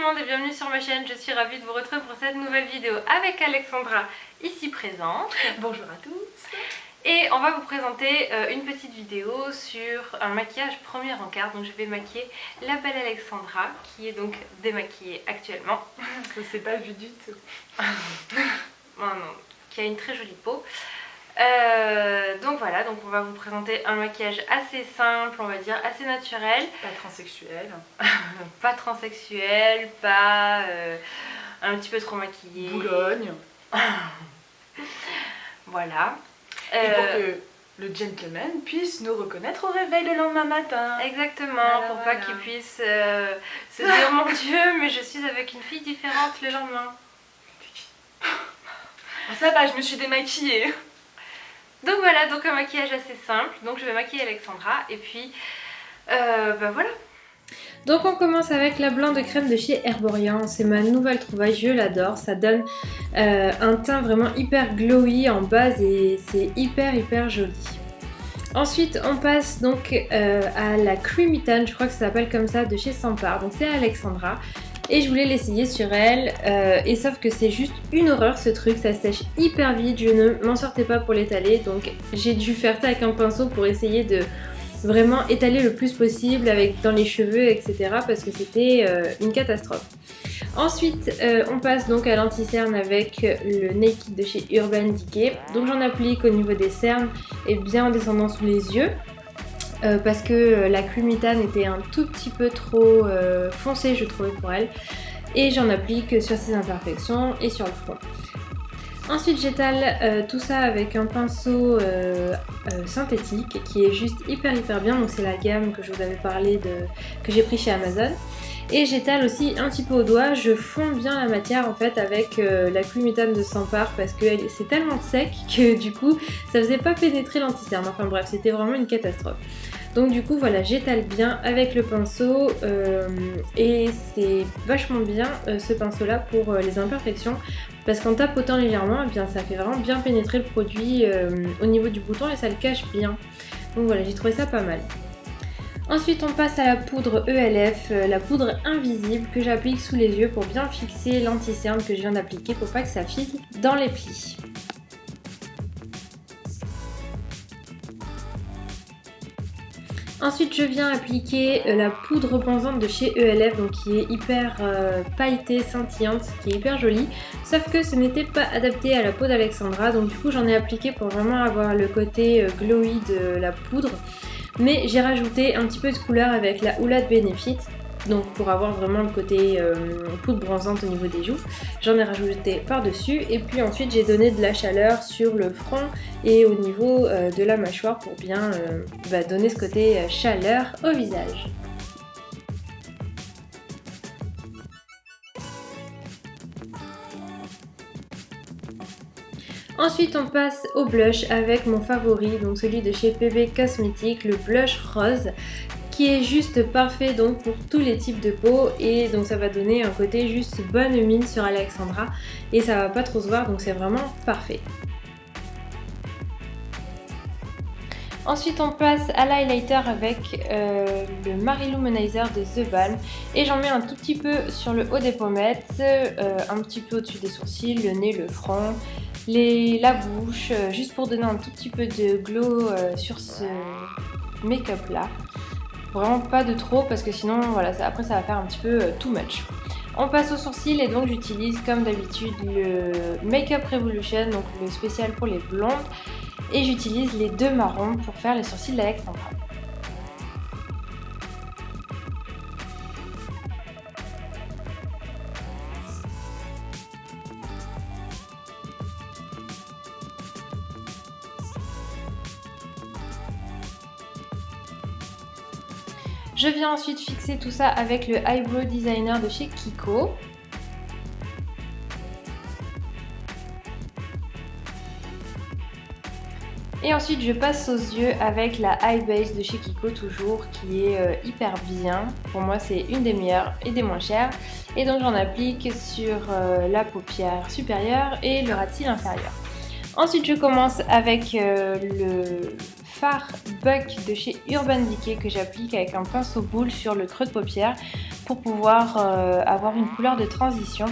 monde et bienvenue sur ma chaîne, je suis ravie de vous retrouver pour cette nouvelle vidéo avec Alexandra ici présente. Bonjour à tous. Et on va vous présenter une petite vidéo sur un maquillage premier encart. Donc je vais maquiller la belle Alexandra qui est donc démaquillée actuellement. Ça s'est pas vu du tout. Non, qui a une très jolie peau. Donc voilà, donc on va vous présenter un maquillage assez simple, on va dire assez naturel. Pas transsexuel. Pas transsexuel, pas un petit peu trop maquillé. Boulogne. Voilà. Et pour que le gentleman puisse nous reconnaître au réveil le lendemain matin. Exactement, voilà, pour voilà. pas qu'il puisse se dire mon Dieu, mais je suis avec une fille différente le lendemain. Ça va, je me suis démaquillée. Donc voilà, donc un maquillage assez simple. Donc je vais maquiller Alexandra et puis bah voilà. Donc on commence avec la blanc de crème de chez Herborian. C'est ma nouvelle trouvaille, je l'adore. Ça donne un teint vraiment hyper glowy en base et c'est hyper joli. Ensuite on passe donc à la Creamy Tan, je crois que ça s'appelle comme ça, de chez Sampar. Donc c'est Alexandra. Et je voulais l'essayer sur elle, et sauf que c'est juste une horreur ce truc, ça sèche hyper vite, je ne m'en sortais pas pour l'étaler, donc j'ai dû faire ça avec un pinceau pour essayer de vraiment étaler le plus possible dans les cheveux, etc. parce que c'était une catastrophe. Ensuite, on passe donc à l'anti-cerne avec le Naked de chez Urban Decay. Donc j'en applique au niveau des cernes et bien en descendant sous les yeux. Parce que la Creamy Tan était un tout petit peu trop foncée je trouvais pour elle, et j'en applique sur ses imperfections et sur le front. Ensuite j'étale tout ça avec un pinceau synthétique qui est juste hyper bien, donc c'est la gamme que je vous avais parlé que j'ai pris chez Amazon. Et j'étale aussi un petit peu au doigt, je fonds bien la matière en fait avec la Creamy Tan de Sampar parce que c'est tellement sec que du coup ça faisait pas pénétrer l'anti-cerne, enfin bref c'était vraiment une catastrophe. Donc du coup voilà, j'étale bien avec le pinceau et c'est vachement bien ce pinceau là pour les imperfections parce qu'en tapotant légèrement, eh bien, ça fait vraiment bien pénétrer le produit au niveau du bouton et ça le cache bien. Donc voilà, j'ai trouvé ça pas mal. Ensuite on passe à la poudre ELF, la poudre invisible que j'applique sous les yeux pour bien fixer l'anti-cerne que je viens d'appliquer pour pas que ça file dans les plis. Ensuite je viens appliquer la poudre repensante de chez ELF, donc qui est hyper pailletée, scintillante, qui est hyper jolie, sauf que ce n'était pas adapté à la peau d'Alexandra, donc du coup j'en ai appliqué pour vraiment avoir le côté glowy de la poudre. Mais j'ai rajouté un petit peu de couleur avec la Hoola de Benefit, donc pour avoir vraiment le côté poudre bronzante au niveau des joues. J'en ai rajouté par dessus et puis ensuite j'ai donné de la chaleur sur le front et au niveau de la mâchoire pour bien donner ce côté chaleur au visage. Ensuite on passe au blush avec mon favori, donc celui de chez PB Cosmetics, le blush rose, qui est juste parfait donc pour tous les types de peau, et donc ça va donner un côté juste bonne mine sur Alexandra et ça va pas trop se voir, donc c'est vraiment parfait. Ensuite on passe à l'highlighter avec le Mariluminizer de The Balm et j'en mets un tout petit peu sur le haut des pommettes, un petit peu au-dessus des sourcils, le nez, le front, la bouche, juste pour donner un tout petit peu de glow sur ce make-up là. Vraiment pas de trop parce que sinon voilà, après ça va faire un petit peu too much. On passe aux sourcils et donc j'utilise comme d'habitude le Make-up Revolution, donc le spécial pour les blondes. Et j'utilise les deux marrons pour faire les sourcils d'Alexandra. Je viens ensuite fixer tout ça avec le Eyebrow Designer de chez Kiko. Et ensuite je passe aux yeux avec la Eye Base de chez Kiko toujours, qui est hyper bien. Pour moi c'est une des meilleures et des moins chères. Et donc j'en applique sur la paupière supérieure et le ras de cils inférieur. Ensuite je commence avec le fard Buck de chez Urban Decay que j'applique avec un pinceau boule sur le creux de paupière pour pouvoir avoir une couleur de transition.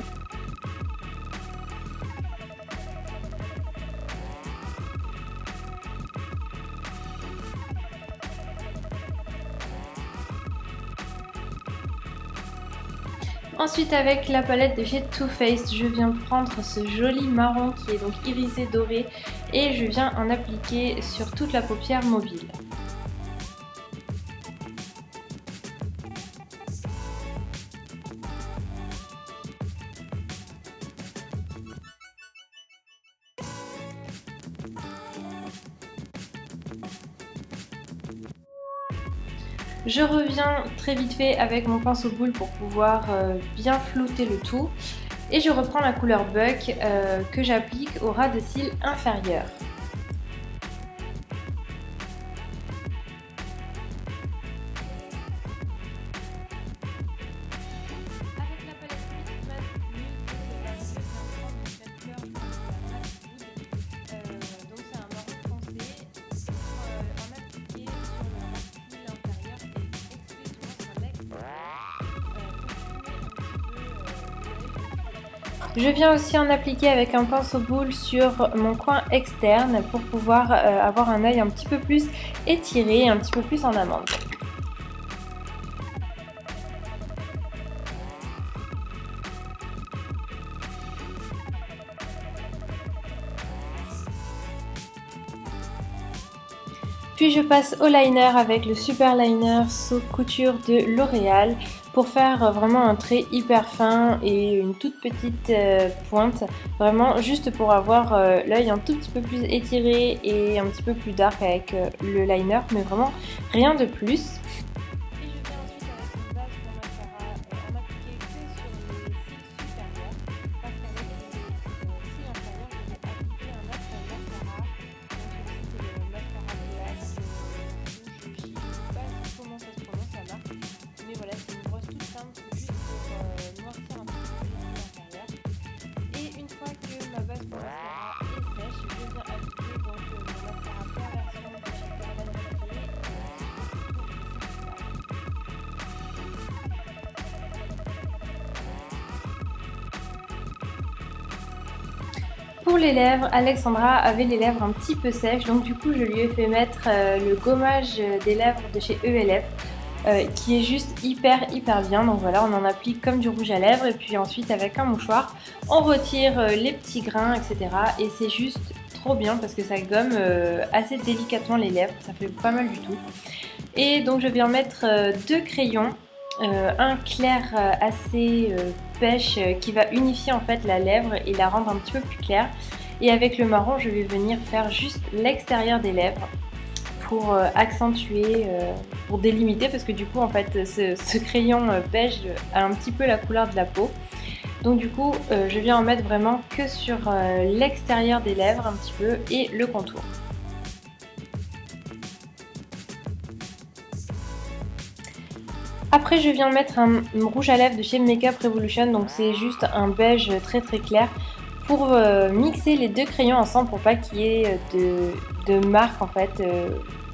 Ensuite avec la palette de chez Too Faced, je viens prendre ce joli marron qui est donc irisé doré et je viens en appliquer sur toute la paupière mobile. Je reviens très vite fait avec mon pinceau boule pour pouvoir bien flouter le tout. Et je reprends la couleur Buck que j'applique au ras de cils inférieur. Je viens aussi en appliquer avec un pinceau boule sur mon coin externe pour pouvoir avoir un œil un petit peu plus étiré et un petit peu plus en amande. Puis je passe au liner avec le super liner So Couture de L'Oréal pour faire vraiment un trait hyper fin et une toute petite pointe, vraiment juste pour avoir l'œil un tout petit peu plus étiré et un petit peu plus dark avec le liner, mais vraiment rien de plus. Pour les lèvres, Alexandra avait les lèvres un petit peu sèches, donc du coup je lui ai fait mettre le gommage des lèvres de chez ELF qui est juste hyper bien. Donc voilà, on en applique comme du rouge à lèvres et puis ensuite avec un mouchoir on retire les petits grains, etc. Et c'est juste trop bien parce que ça gomme assez délicatement les lèvres, ça fait pas mal du tout. Et donc je viens mettre deux crayons. Un clair assez pêche qui va unifier en fait la lèvre et la rendre un petit peu plus claire, et avec le marron je vais venir faire juste l'extérieur des lèvres pour accentuer, pour délimiter, parce que du coup en fait ce crayon beige a un petit peu la couleur de la peau, donc du coup je viens en mettre vraiment que sur l'extérieur des lèvres un petit peu et le contour. Après je viens mettre un rouge à lèvres de chez Makeup Revolution, donc c'est juste un beige très clair pour mixer les deux crayons ensemble pour pas qu'il y ait de marque en fait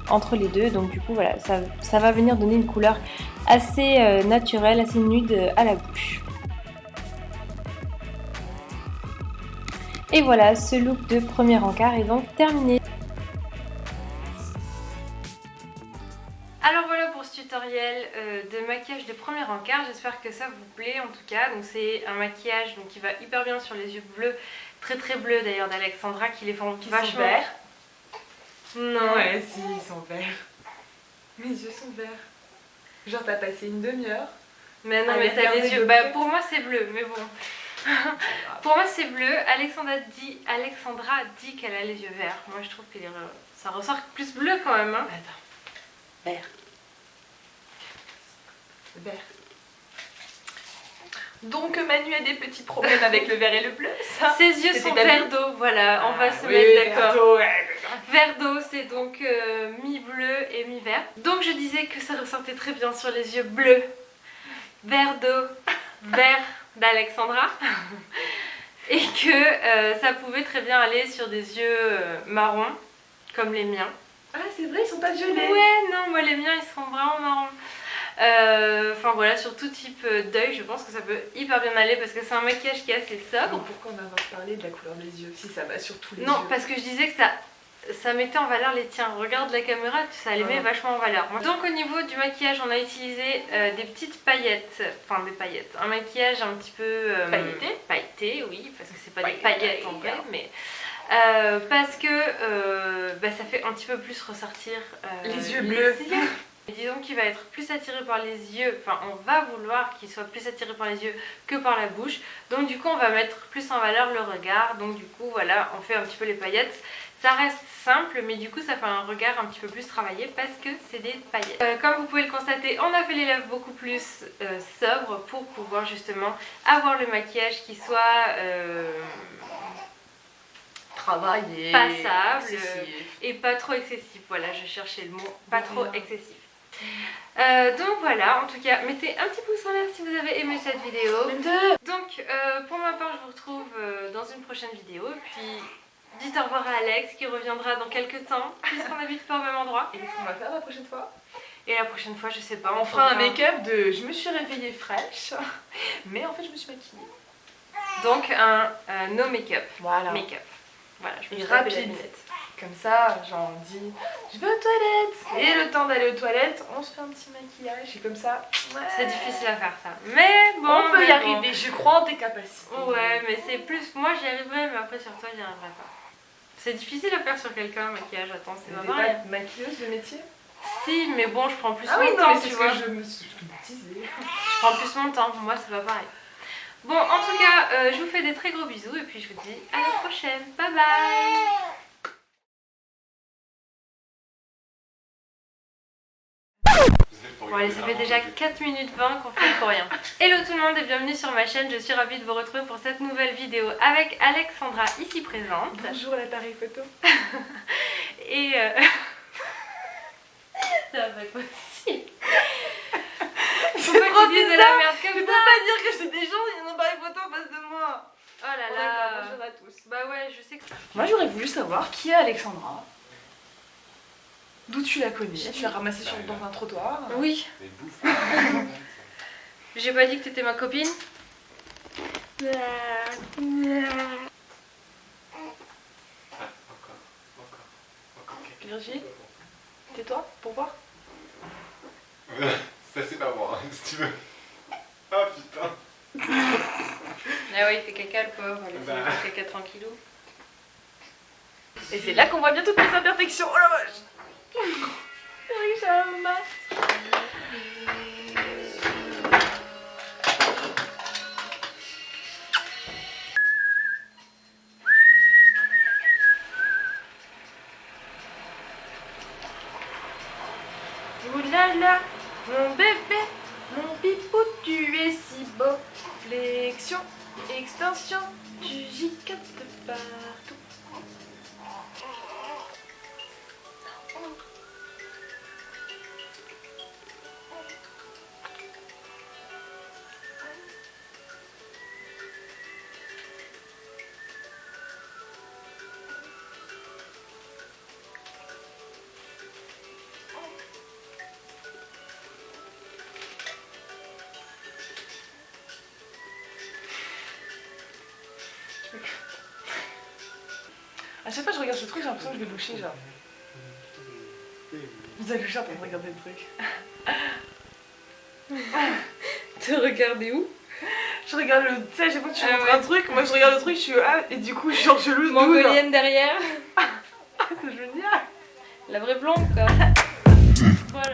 entre les deux. Donc du coup voilà, ça va venir donner une couleur assez naturelle, assez nude à la bouche. Et voilà, ce look de premier encart est donc terminé. Alors voilà pour ce tutoriel de maquillage de premier encart, j'espère que ça vous plaît en tout cas. Donc c'est un maquillage donc, qui va hyper bien sur les yeux bleus, très bleus d'ailleurs d'Alexandra, qui les font vachement verts. Non. Ouais, si, ils sont verts. Mes yeux sont verts. Genre t'as passé une demi-heure. Mais non, mais t'as les yeux... Bah pour moi c'est bleu, mais bon. Pour moi c'est bleu. Alexandra dit qu'elle a les yeux verts. Moi je trouve que ça ressort plus bleu quand même. Hein. Attends. Vert. Vert. Donc Manu a des petits problèmes avec le vert et le bleu, ça. Ses yeux sont vert d'eau, voilà, on va se mettre d'accord. Vert d'eau, c'est donc mi-bleu et mi-vert. Donc je disais que ça ressortait très bien sur les yeux bleus, vert d'eau, vert d'Alexandra. Et que ça pouvait très bien aller sur des yeux marrons, comme les miens. Ah c'est vrai, ils sont pas violets. Ouais, non, moi les miens ils sont vraiment marrons. Enfin voilà, sur tout type d'œil, je pense que ça peut hyper bien aller parce que c'est un maquillage qui est assez sobre. Mais pourquoi on va avoir parlé de la couleur des yeux si ça va sur tous les yeux? Non, parce que je disais que ça mettait en valeur les tiens. Regarde la caméra, ça les met vachement en valeur. Donc au niveau du maquillage, on a utilisé des petites paillettes, enfin des paillettes, un maquillage un petit peu pailleté, oui, parce que c'est pas des paillettes en vrai, mais parce que ça fait un petit peu plus ressortir les yeux bleus. Et disons qu'il va être plus attiré par les yeux, enfin on va vouloir qu'il soit plus attiré par les yeux que par la bouche. Donc du coup on va mettre plus en valeur le regard. Donc du coup voilà, on fait un petit peu les paillettes. Ça reste simple mais du coup ça fait un regard un petit peu plus travaillé parce que c'est des paillettes. Comme vous pouvez le constater, on a fait les lèvres beaucoup plus sobres pour pouvoir justement avoir le maquillage qui soit travaillé, passable et pas trop excessif. Voilà, je cherchais le mot, pas trop excessif. Donc voilà, en tout cas, mettez un petit pouce en l'air si vous avez aimé cette vidéo. Donc pour ma part, je vous retrouve dans une prochaine vidéo. Puis dites au revoir à Alex qui reviendra dans quelques temps, puisqu'on habite pas au même endroit. Et qu'est-ce qu'on va faire la prochaine fois? Et la prochaine fois, je sais pas, on fera un make-up de je me suis réveillée fraîche, mais en fait je me suis maquillée. Donc un no make-up. Voilà. Make-up. Voilà, je me suis rapide. Comme ça, genre on dit je vais aux toilettes. Et le temps d'aller aux toilettes, on se fait un petit maquillage et comme ça. Ouais. C'est difficile à faire ça. Mais bon, on peut y arriver, je crois en tes capacités. Ouais, mais c'est plus. Moi j'y arriverai, mais après sur toi j'y arriverai pas. C'est difficile à faire sur quelqu'un, un maquillage. Attends, c'est pas pareil. Pas maquilleuse de métier? Si, mais bon, je prends plus mon non, temps, mais tu vois. Je me disais. Je prends plus mon temps, pour moi c'est pas pareil. Bon, en tout cas, je vous fais des très gros bisous et puis je vous dis à la prochaine. Bye bye. Bon allez, ça fait déjà 4 minutes 20 qu'on fait pour rien. Hello tout le monde et bienvenue sur ma chaîne, je suis ravie de vous retrouver pour cette nouvelle vidéo avec Alexandra ici présente. Bonjour l'appareil photo. Et ça va pas possible. C'est trop bizarre de la merde comme ça. Je peux pas dire que c'est des gens, il y a un appareil photo en face de moi. Oh là là. Bonjour à tous. Bah ouais, je sais que... Moi j'aurais voulu savoir qui est Alexandra. D'où tu la connais? Tu l'as ramassée dans un trottoir? Oui. J'ai pas dit que t'étais ma copine? Virginie, tais-toi pour voir. Ça c'est pas moi, si tu veux. Ah putain. Ah oui, il fait caca le pauvre, il fait caca tranquillou. Et c'est là qu'on voit bien toutes mes imperfections. Oh la vache. C'est vrai que j'ai un masque. Oulala, mon bébé, mon pipou, tu es si beau. Flexion, extension, tu gigotes de partout. À chaque fois que je regarde ce truc, j'ai l'impression que je vais loucher, genre. Vous allez loucher en train de regarder le truc. Te regarder où? Je regarde le. Tu sais, à chaque fois que tu montres un truc, moi je regarde le truc, je suis et du coup, genre, je loue. Mongolienne derrière. C'est génial! La vraie blonde, quoi. Voilà.